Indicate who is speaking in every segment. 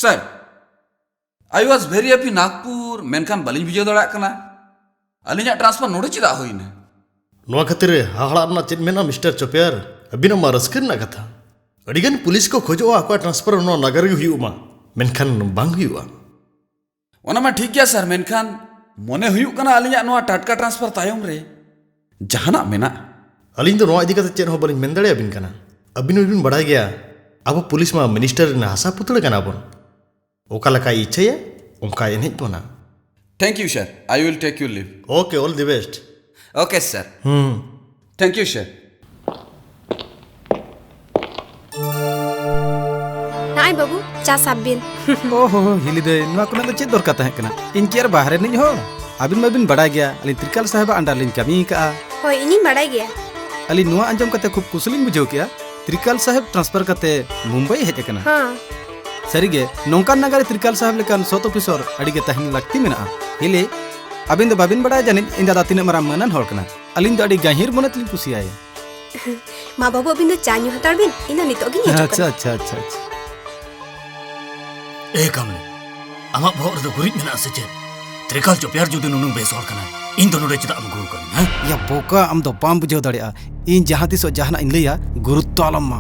Speaker 1: Sir, I was very happy Nagpur menkan balin video darak kana. Alinya transfer nodo chida hoina.
Speaker 2: नोआ खातिर हाहाड़ा check मेना mister चोपेर अबिना मा रस्कर ना कथा अडिगन पुलिस को खोजो आको ट्रांसफर नो नगर गे हुयुमा मेनखान बांग हुयुआ
Speaker 1: ओना मा ठीक गया सर मेनखान मोने हुयुक kana alinya noa tatka transfer tayom re jahana mena
Speaker 2: अलिंग तो नोआ इदी कते चेन हो बलिन मेन दड़े अबिन कना अबिन बिन बड़ाय गया अब पुलिस मा मिनिस्टर ना हासा पुतल कना बन ओका लका इच्छा उनका एनेज बोना
Speaker 1: Thank you sir, I will take your leave.
Speaker 2: Okay all the best
Speaker 1: Okay sir. Thank you sir.
Speaker 3: Nay babu, cha sabbin.
Speaker 4: ओहो हिली दे नुआ को ना चेक दरकार तहे कना इन केर बाहर निज हो अबिन माबिन बड़ा गया अली त्रिकाल साहब अंडर लिन कमी का
Speaker 3: Hoi ini badai gaya.
Speaker 4: Ali नुआ अंजम कते खूब कुशलिन बुझो किया त्रिकाल साहब ट्रांसफर कते मुंबई हेज कना
Speaker 3: हाँ.
Speaker 4: सरीगे नौकान नगारे त्रिकाल साहब लेकान सौत ऑफिसर अडिगे तहन लगती मेना हिली अबिन दो बाबिन बड़ा जानिन इन दादा तिना मरा मनन होर कना अलिन दो अडी गाहिर मनतलिन कुसियाय
Speaker 3: Ma babu abin do cha nyu hatar bin. Ina nito gi ni
Speaker 4: अच्छा अच्छा अच्छा अच्छा
Speaker 5: ए कामले आमा भोर दो गुरित मेना से चे त्रिकाल चोपेर जुदि नुनु बेसोर कना इन दोनों रे चिता गुरु कन हैं
Speaker 4: या बोका आम दो पाम बुझो दड़िया इन जहां तिस जहाना इन लैया गुरुत्व आलमा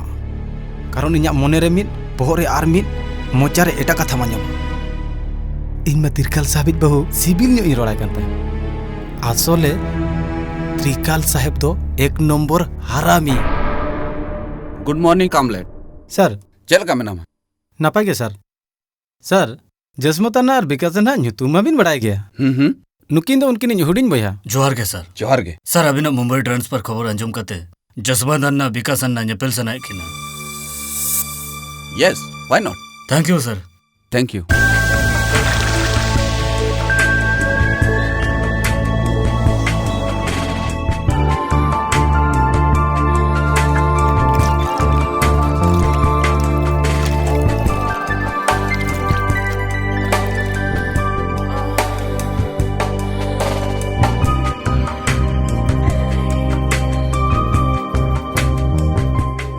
Speaker 4: कारण इन्या मने रे मिन बोहरे आर मिन मोचारे एटा कथा मान्यम इन मा त्रिकाल साहिब बहु सिविल न्यो इन रोड़ा करते आसोले त्रिकाल साहेब दो एक नंबर हरामी
Speaker 1: Good morning Kamlet.
Speaker 4: Sir
Speaker 1: Chel ka menama.
Speaker 4: नापाय के सर जसमताना और बिकासना न्युतुमा बिन बड़ाय गया नुकिन दो उनकिन हुडिन बया
Speaker 5: जोहार के सर
Speaker 1: Johar ge.
Speaker 5: सर अबिना मुंबई ट्रांसफर खबर अंजुम कते जसबंदन विकासन नेपेल सनाय किना
Speaker 1: Yes, why not?
Speaker 5: Thank you sir
Speaker 1: Thank you.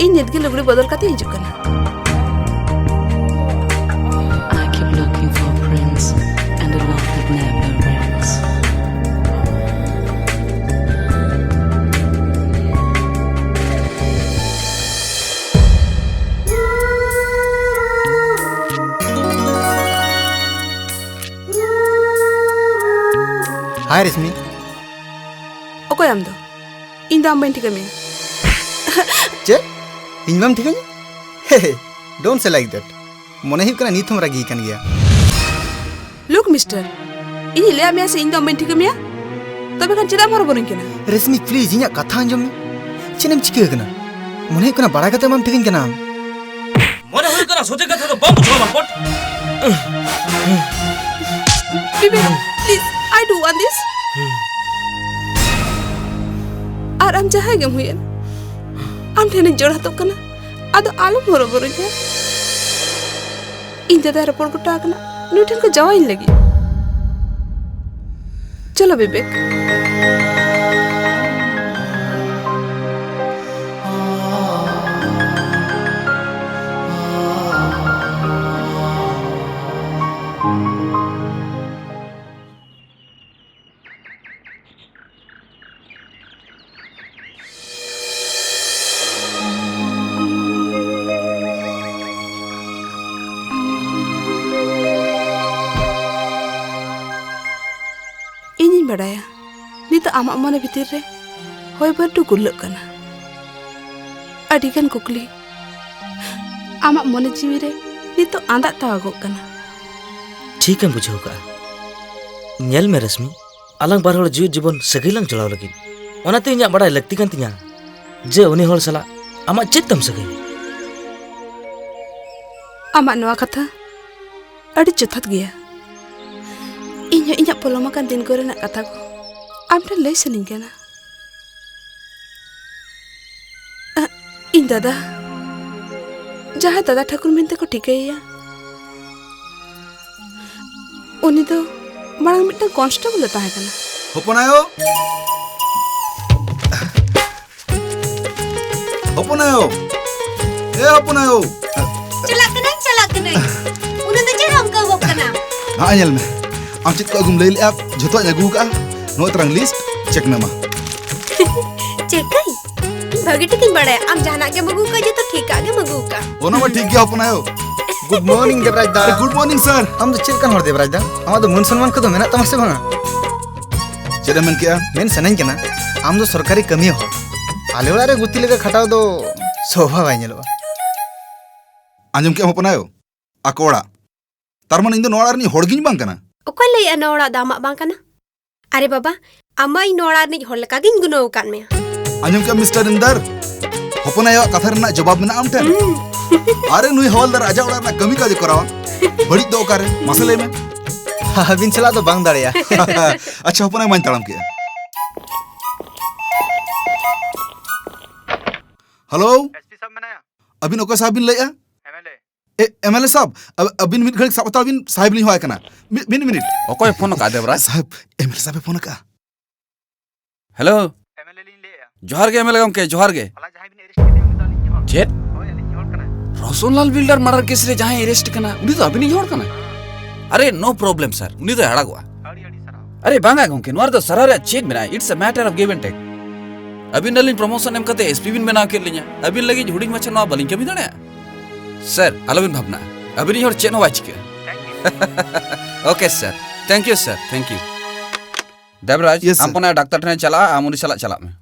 Speaker 3: In nit gi lugri bodol kate hijuk kana.
Speaker 6: I keep looking for a prince and a love that never ends.
Speaker 4: Hi Rashmi
Speaker 3: Okoy am do. In do am bain tika me.
Speaker 4: चे इनमम ठीक है हे don't say like that मने hip कना नीथम रागी कन गया
Speaker 3: Look mister. Ini le am ase in do am bain tika me. Tobe kan chida maro borin kena.
Speaker 4: Rashmi please इnya कथा अंजम चेनम चिके कना मने हिप कना बड़ा कते मम ठीक कना
Speaker 5: मने हुई कना सोचे कथे तो बम छोमा पट
Speaker 3: Bibi, please, I do want this. Ar am jahay gam huyen. Am thene jod hatok kana. Ado alu moro boru ja. In dada report ko ta kana. Nutin ko jawain lagi. Chalo Vivek. Ingin badaya. Nito amak mana bitir re. Hoi berdu gulak kana. Adikan kukli. Amak mana jiwi re. Nito andak tawagok kana.
Speaker 7: ठीक है बुझाव का nail में रश्मि अलग बार हर जीव जीवन सगैलंग चलाव लगी ओनाते इᱧᱟᱜ बड़ा लगती कान तिᱧा जे उनी हर सला आमा चेत तम सगै
Speaker 3: Amak noa kata. Adi jotat gaya. Inya poloma kan din gore nak kata ko. Am ta lay sening kana. In dada. Jaha dada Thakur मिनते को ठीक है या. उनी तो मांग मिट्टा कांस्टेबल लेता है कना.
Speaker 4: होपनायो होपनायो ए होपनायो
Speaker 3: चला कना. उन्हें तो
Speaker 8: हाँ nyel me am chit ko agum leil app joto nyagu ka no terang list cek nama
Speaker 9: चेकाई भगी ठीक बड़ा आम जाना के मगू का जो तो ठीक आगे मगू का
Speaker 8: ono ma ठीक गया अपना आयो
Speaker 2: गुड मॉर्निंग देवराज दा
Speaker 8: गुड मॉर्निंग सर
Speaker 2: हम तो चेक हर देवराज दा हम तो मन सम्मान को तो मेना तमसे भांगा
Speaker 8: चेदा मन क्या
Speaker 2: मेन सनाइन केना हम तो सरकारी कमी हो आले वाला रे गुत्ती लेके खटाव दो शोभा बाय नेलवा
Speaker 8: आंजम क्या अपना आयो अकोड़ा तारमन इन दो नोड़ा रनी होड़गिन बांग कना
Speaker 9: ओको ले नोड़ा दामा बांग कना अरे बाबा अम्मा इ नोड़ा रनी होल का गिन गुनो कान में
Speaker 8: आंजम क्या मिस्टर इंदर अपना आयो कथा रना जवाब में आम ठन अरे नुई हवलदार आजा उड़ा ना कमी का जो करावा बड़ी दो करे मसले में
Speaker 2: बिन चला तो बांग दाड़िया
Speaker 8: अच्छा अपना मान तड़म के हेलो
Speaker 2: एसपी साहब मनाया
Speaker 8: अबिन ओका साहब बिन लया
Speaker 2: एमएलए
Speaker 8: एमएलए साहब अबिन मिट घड़ी साबता अबिन साहब लिन होय कना मिनट
Speaker 1: ᱚᱠᱚᱭ ᱯᱷᱳᱱ ᱟᱠᱟᱫ देवराज
Speaker 8: साहब एमएलए साहब फोन का
Speaker 1: हेलो
Speaker 2: एमएलए लिन लेया
Speaker 1: जोहार गे एमएलए गमके जोहार गे
Speaker 2: वाला जहां बिन अरेस्ट केते उनी दालिन जोर
Speaker 1: चेत
Speaker 2: होय अलिन जोर कना
Speaker 1: रसोनलाल बिल्डर मर्डर केस रे जहां अरेस्ट कना उनी तो अबिनी जोड़ कना अरे नो प्रॉब्लम सर उनी तो हड़ागवा
Speaker 2: आड़ी आड़ी सराव
Speaker 1: अरे बांगा गमके नोर तो सरारे चेक मेना it's a matter of give and take अबिन नलिन प्रमोशन एम कते एसपी बिन बना के लिया अबिन लगी हुडिंग मछन नो बलिन कमी दणे सर आलोबिन भावना अबिन हर चेनो वाचिके okay sir thank you Devraj
Speaker 8: Yes, sir.
Speaker 1: आम पना डॉक्टर ठने चला आम उनी चला चला में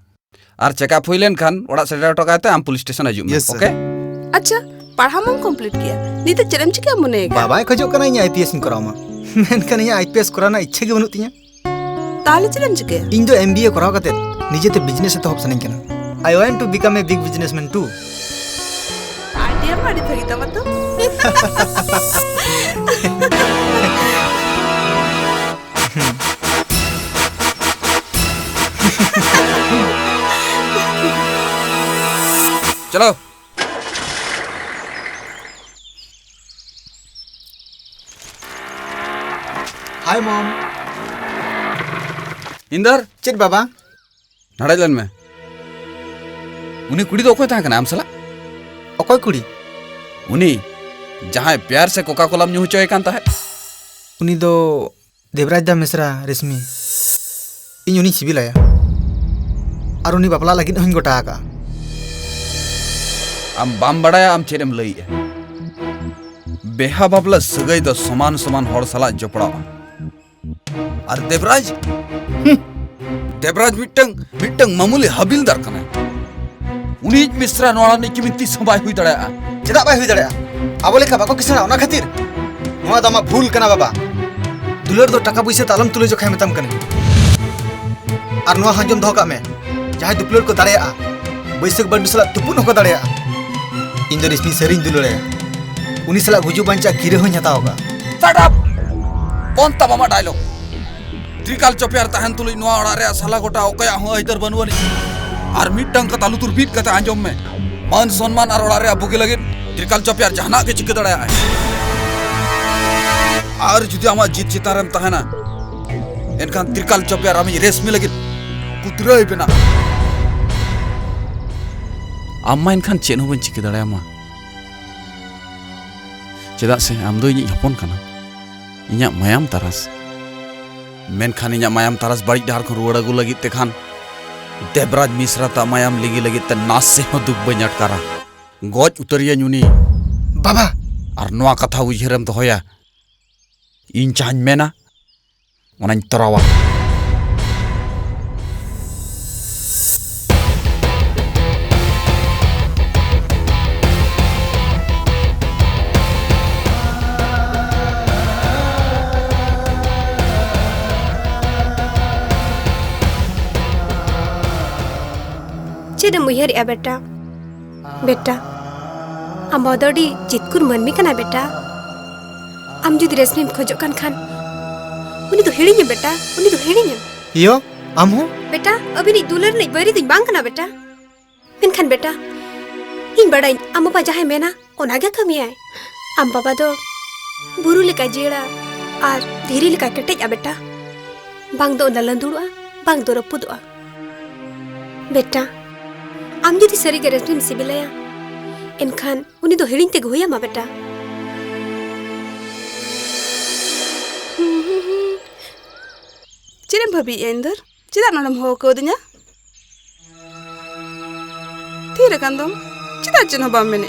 Speaker 1: आर चेकअप हुइलेन खान ओड़ा सेटर टकाते आम पुलिस स्टेशन आजू में
Speaker 8: Yes, sir.
Speaker 1: ओके
Speaker 3: अच्छा पढ़ा मम कंप्लीट किया नी तो चरम चिका मनेगा
Speaker 2: बाबा खजो कना इ आईपीएस इन करामा मेन कना इ आईपीएस कराना इच्छा के बनु तिया
Speaker 3: ताले चरम चिका
Speaker 2: इन दो एमबीए कराव कते निजे ते बिजनेस तो ऑप्शन केना I want to become a big businessman टू
Speaker 3: आइडिया मारी फेरी तब तो
Speaker 1: चलो
Speaker 2: हाय मॉम
Speaker 1: इंदर
Speaker 2: चेत बाबा
Speaker 1: नड़ाइलन में उनी कुड़ी तो कोई था कना आम सला
Speaker 2: अकोय कुड़ी
Speaker 1: उनी जहां प्यार से कोका कोला न्यू चोय कांता है
Speaker 2: उनी दो देवराज दा मिश्रा रेशमी इन उनी सिबिलाया और उनी बापला लगिन हन गोटा का
Speaker 1: आम बाम बड़ाया आम चेरेम लई है बेहा बाबला सगई दो समान समान हर सला जपड़ा और देवराज देवराज मिट्टंग मामूली हबिलदार कना उनी मिश्रा नोड़ा ने किमिति संबाय हुई दड़ा
Speaker 2: चेदा बाय हुई दड़या आबो लेखा बाको किसना ओना खातिर नोआ दामा भूल कना बाबा दुलर दो टाका पैसा तालम तुले जो खाय मतम कने और नोआ हजम दो का में जहां दुपलर को दड़या बैसक बड़ सला तुपुन को दड़या इन दो रेशमी सरिन दुलरे उनी सला गुजु बांचा किरे हो हताव का
Speaker 1: शट अप कौन तबामा डायलॉग त्रिकाल चोपियार तहन तुली नोआ ओड़ा रे साला गोटा ओकया हो इधर बनवनी और मिट्टंग का तालु तुर बीट कते आंजम में मान सम्मान और ओड़ा रे अबुगे लगे त्रिकाल चोपियार जहाना के चिक दड़ा है और जुदी आमा जीत चितारम तहना एनखान त्रिकाल चोपियार आमी रेशमी लगे कुतरय बेना आम्मा एनखान चेन हो बन चिक दड़ा मा चेदा से आम दो इᱧ हपन कना इᱧा मायाम तारास मेनखान इᱧा मायाम तारास बाड़ी डार को रुवाड़ अगु लगी तेखान देवराज मिश्रा ता मायाम लिगी लगी ते नास से हो दुख बन अटकारा गज उतरिया नुनी
Speaker 2: बाबा
Speaker 1: और नोआ कथा उइहरम दोहया इñ चाहन मेना ओनाñ तरावा
Speaker 9: चेद मुहर या बेटा बेटा आम बदड़ी जितकुर मनमी कना बेटा आम जुदी रेशमी खोजो कान खान उनी तो हेड़िᱧ बेटा उनी तो हेड़िᱧ
Speaker 2: यो आम हो
Speaker 9: बेटा अभी नहीं दुलर नहीं बरी दिन बांग कना बेटा मेनखान बेटा इन बड़ाई आम बाबा जहां मेना ओनागे कमी आए आम बाबा दो बुरु लेका जेड़ा और धीरे लेका कटेज बेटा बांग दो ललंदुड़ा बांग दो रपुदवा बेटा आम जुदी सरी के रेशमी सिबिलाया इनखान उनी दो हेड़िñ ते गोया मा बेटा
Speaker 3: Chirem bhabi ender. Cida nonam ho ko dinya. Tira kandom. Cida cina bam mene.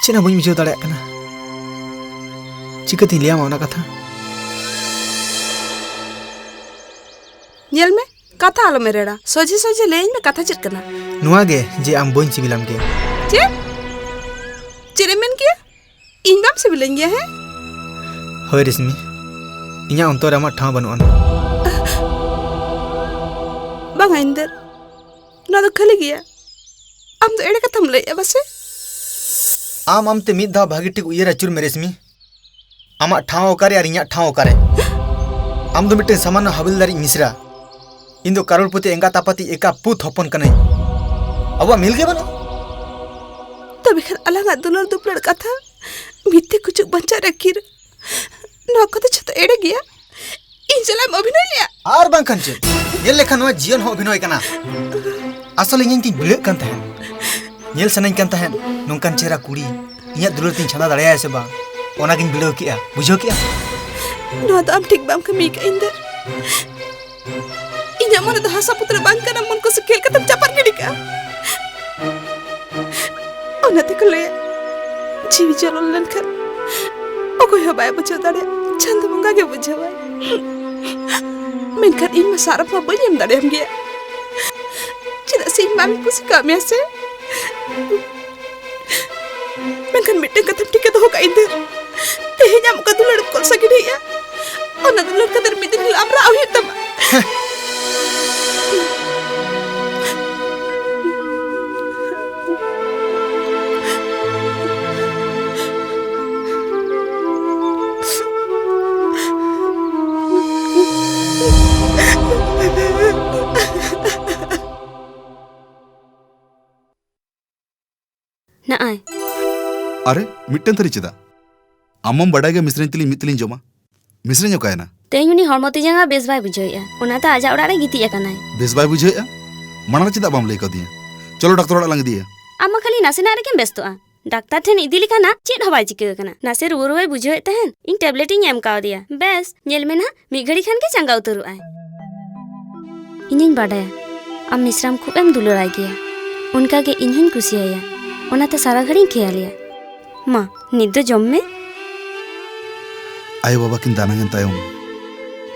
Speaker 2: Cina bunyi bijau tadi kena. Jika tidak mau nak kata.
Speaker 3: Nyel me kata alo merera. Soji lein me kata cit kena.
Speaker 2: Nuah ge, je am bunyi cibilam ge.
Speaker 3: Cip? Ciremen kia? Inbam sibilang ya he?
Speaker 2: Hoi Resmi. Inya untuk ramah thang banuan.
Speaker 3: Bang Ender. Nado khali gaya. Am to ede kata mulai ya base.
Speaker 2: Am te mid dah bhagi tik uyar acur mere Resmi. Amak thang okare ar inya thang okare. Am to mitten samana habildaring misra. Indo karolpoti engga tapati eka put hopon kanai. Awa mil ge bana?
Speaker 3: Tapi kan alangat dular duplar kata. Mitte kucuk banca rakir. Nak kata cata ede gaya. Injalam abhinay liya.
Speaker 2: Ar bang kan cil. Yel lekhan nuah jion ho abhinay kana. Asal ingin tin bulat kan tahan. Yel sanai kan tahan. Nongkan cera kuri. Inya dular tin chanda daya se bang. Ona kin bilau kia. Bujo kia.
Speaker 3: Nuah am tik bam kami ka Ender. Inya mana dah hasa putra bang kana mon ko sekil katam capar gedi ka. Ona te ko le. Jiwi jalol lan kan. Okoy habai bujo dare. Chanda bunga ge bujo bai. Menkan in masarap ma bayam dare am ge. Cida sin mami kusi kami ase. Menkan miteng katam tika to ka Ender. Tehnya muka dular kol sagede ya. Ona dular kadar mitin hil amra awi tama.
Speaker 10: Naai.
Speaker 8: अरे मिट्टन थरी चेदा आमम बड़ा गया मिश्रण तिली मितलिन जमा मिश्रण जो कायना
Speaker 10: तेन उनी हरमती जंगा बेस बाय बुझाइया ओनाते आजा ओड़ा रे गिती एकनाय
Speaker 8: बेस बाय बुझाइया माना चेदा बाम लई कदिया चलो डॉक्टर ओड़ा लंग दिया
Speaker 10: आमा खाली नासेना रे केम बेस्तोआ डाक्टर ठेन इदी लिखाना चेद हबाय चिके कना नासे रुवा रुवाय बुझाइ तहन इन टैबलेट इन एम काव दिया बेस नेल में ना मी घड़ी खान के चंगा उतरु आय इनिन बाडाया आम मिश्राम खूब एम दुलराय गया उनका के इनहन कुसियाया ओनाते सारा घड़ी खेयालिया मा निद जम में
Speaker 8: आयो बाबा किन दानांगन तायम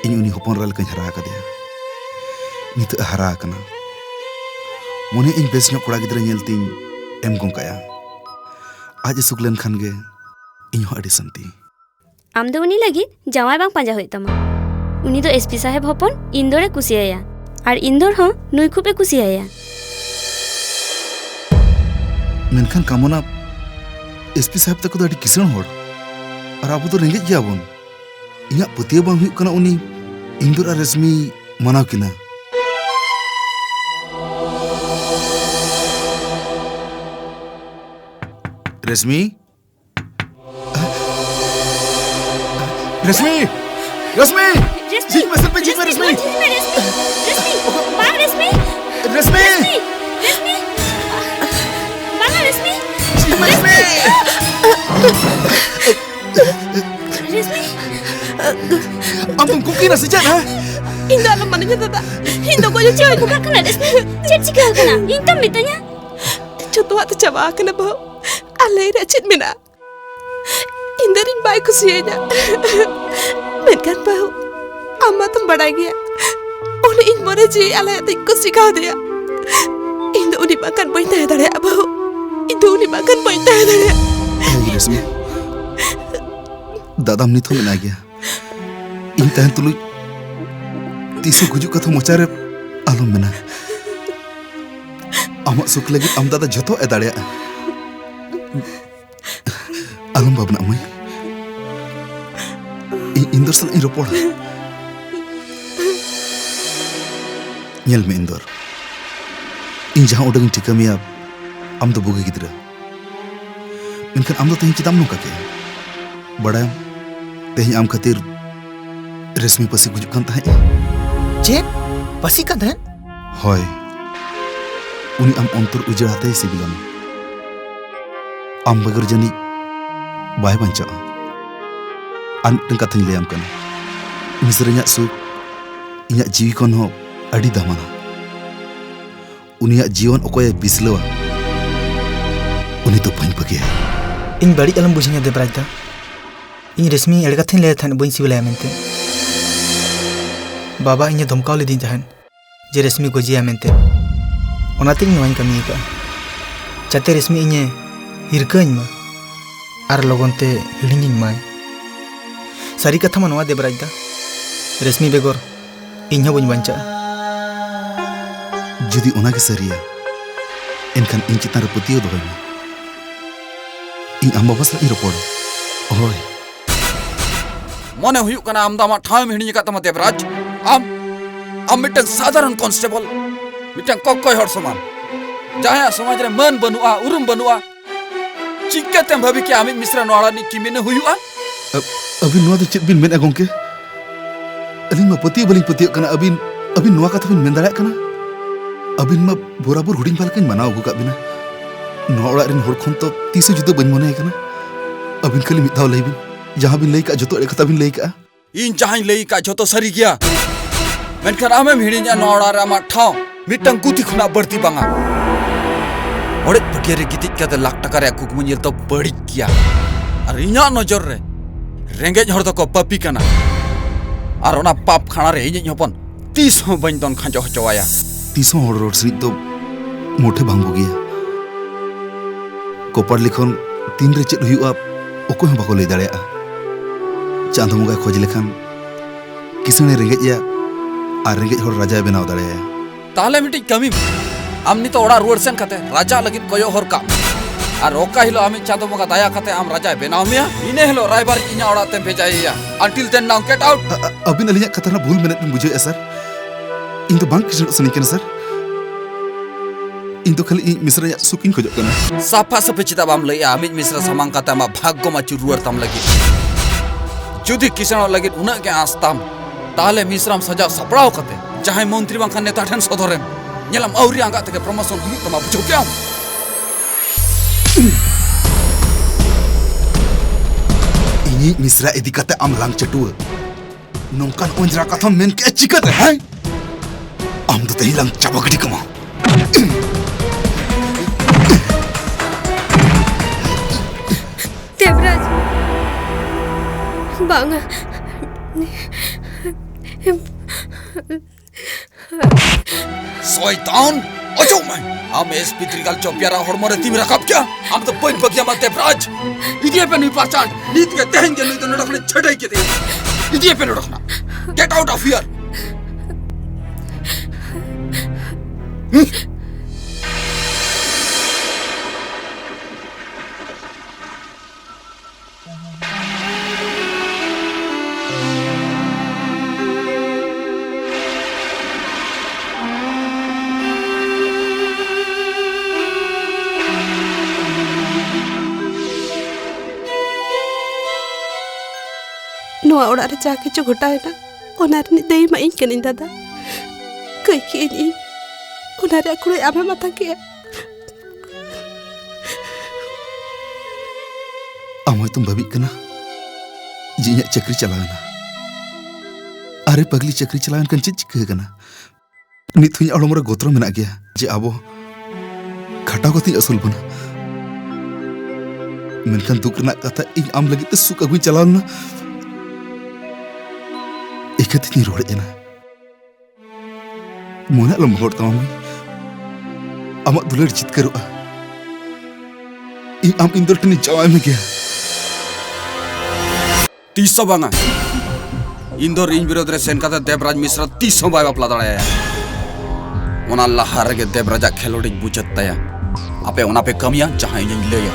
Speaker 8: इन उनी हपन रल कन हरा का दिया नित हरा कना मोने इन बेस नो कोड़ा गिदरा नेलतिन एम गोंकाया आज सुकलन खान गे इन हो अडी संती
Speaker 10: आम दो उनी लगी जवाय बांग पांजा होय तमा उनी तो एसपी साहेब हपन इंदोरे कुसियाया और इंदोर हो नुई खूबे कुसियाया
Speaker 8: मेनखान कामना एसपी साहब तक तो अडी किसण होड़ और अब तो रेंगे गया बन इया पतिया बांग हुई कना उनी इंदोर रश्मि मनाव किना रश्मि रश्मि रश्मि जीत में सर पे जीत में रश्मि
Speaker 10: रश्मि मां रश्मि
Speaker 8: रश्मि
Speaker 10: रश्मि मां रश्मि
Speaker 8: रश्मि
Speaker 10: रश्मि
Speaker 8: am tuh kuki nasi jan ha
Speaker 3: Indah alam mananya tata. Indah ko
Speaker 10: Cewek buka kena Rashmi Cik cika kena Intam mitanya
Speaker 3: Contoh waktu coba kena bau. Alai racit mina. Indah rin baik kusianya. Menkan bau. Amma tum bada gaya. Oleh in more ji alai atik kusi kau dia. Indah uni makan boy teh dare bau. Indah uni makan boy teh dare.
Speaker 8: Rashmi Dadam निथो में ना गया इन तहन तुलु तीसो गुजुक कथा मोचारे आलम मेना आमा सुख लगी आम दादा जतो ए दाड़िया आलम बाबना अमय इंदोर सल इन रोपोड़ा nyel me इंदोर इन जहां उडंग ठिका मिया आम दो बुगे गिदरा मेनखान आम दो तहिं चिदाम नुका के बड़ा तेही आम खातिर रश्मि पसी गुजुक कान ताहे
Speaker 2: चेक पसी का धन
Speaker 8: होय उनी आम अंतर उजड़ाते सिबिलम आम बगर जनी बाय बंचा आन कथाኝ ले आम कना मिसरኛ सुख इन्या जीवी खन हो अड़ी दामाना उनिया जीवन ओकोय बिसलवा उनी तो बन पगे
Speaker 2: इन बड़ी अलम बुझिया देवराज दा इन रेशमी एड़ कथें ले थान बई सिविला मेनते बाबा इन धमकाव लेदी तहन जे रेशमी गोजिया मेनते ओनाते नोवाइन कमी का जाते रेशमी इने हिरकाኝ मा आर लगनते हिड़िंगिñ माय सारी कथा मा नोवा देवराज दा रेशमी बेगोर इन हो बई बांचा
Speaker 8: जुदी ओना के सरिया एनखान इन चितान रे पतियो दोय मा इन आम बाबा सा रोपड़ ओय
Speaker 1: मने हुयुक कना आम दा मा ठाम हिणी का तमा देवराज आम मिटन साधारण कांस्टेबल मिटन कोकोय हर समान जहां समाज रे मन बनुआ उरुम बनुआ चिक्कते भाभी के आमित मिश्रा नोड़ा नि किमिने हुयुआ
Speaker 8: अबिन नोआ दो चेत बिन मेन अगोंके अलिन मा पतियो बलिन पतियो कना अबिन नोआ कथा बिन मेन दाड़ा कना अबिन मा बराबर हुडिंग बालकिन मनाव गुका बिना नोआ ओड़ा रिन होड़ खन तो तीसो जुदा बन मने कना अबिन खाली मित धाव लई बिन जहां बिन लई का जतो कथा बिन लई का
Speaker 1: इन जहां लई का जतो सरी गया मेनखान आमे हिड़िया नोड़ा रे मा ठाव मिटन गुती खुना बढ़ती बांगा ओड़े पटियारे गितिज कते लाख टका रे कुकमु नेल तो बड़ी किया और इना नजर रे रेंगेज हर दको पापी कना और ओना पाप खाना रे इᱧ हपन तीस हो बन दोन खांजो हचवाया
Speaker 8: तीसों हर रोड सरी तो मोठे भांगो गया कोपार लिखन तीन रे चेत हुआ ओको हम बाको लई दाड़ेया चांद मुगा खोज लेखान किसने रेंगेज या और रेंगेज हर राजा बनाव दाड़ेया
Speaker 1: ताहले मिटी कमी आम नितो ओड़ा रुआड़ सेन कते राजा लगिन कयो हर काम और ओका हिलो आमी चांदो मुगा दाया कते आम राजा बनाव मिया इने हिलो रायबार इña ओड़ा ते भेजाइया until then now get out
Speaker 8: अबिन अलिया कथा ना भूल मेने बुझे सर इन तो बांक किसनो सनी केन सर इन तो खाली मिश्रा सुकिन खोजो कना
Speaker 1: साफा साफे चिता बाम लई आमी मिश्रा सामांग कते मा भाग्य मा चुरुआर तम लगी जुदी किसनो लगी उना के आस्ताम ताहले मिश्राम सजा सपड़ाव कते जहां मंत्री बांखान नेता ठन सदरेम नेलम औरी आंगा तके प्रमोशन हुई तमा बुझो क्या
Speaker 8: इनी मिश्रा इदी कते आम लांग चटुआ नोंकान ओंजरा कथा मेन के चिकत है आम तो तही लांग चाबा गडी कमा
Speaker 9: देवराज बांगा
Speaker 1: शैतान अजो मैं हम एसपी त्रिकाल चौपियारा हड़मरे तिम रखब क्या हम तो बन बगिया मत देवराज इदिए पे नहीं पहचान नीत के तहन के नहीं तो नडखने छड़ाई के दे इदिए पे नडखना गेट आउट ऑफ हियर
Speaker 3: नोआ ओड़ा रे जाके जो घटाएना ओना रे देई मा इन कनिन दादा कई के इन ओना रे कुड़े आमे माथा के
Speaker 8: आम तुम भाभी कना जे इᱧ चक्री चलाना अरे पगली चक्री चलान कन चेत चिका कना नित हुई अड़मरे गोत्र मेना गया जे आबो खटा को ती असुल बना मेनखान दुख रना कथा इन आम लगी ते सुख अगुई चलाना एकतिनी रोड़ेना मोना लम होड़ तमाम आमा दुलर चितकरुआ इन आम इंदर टनी जवाय में गया
Speaker 1: तीसो बांगा इंदोर इन विरोध रे सेन कते देवराज मिश्रा तीसो बाय बापला दाड़ाया ओना लहार गे देवराजा खेलोड़ी बुझत तया आपे ओना पे कमिया जहां इन लेया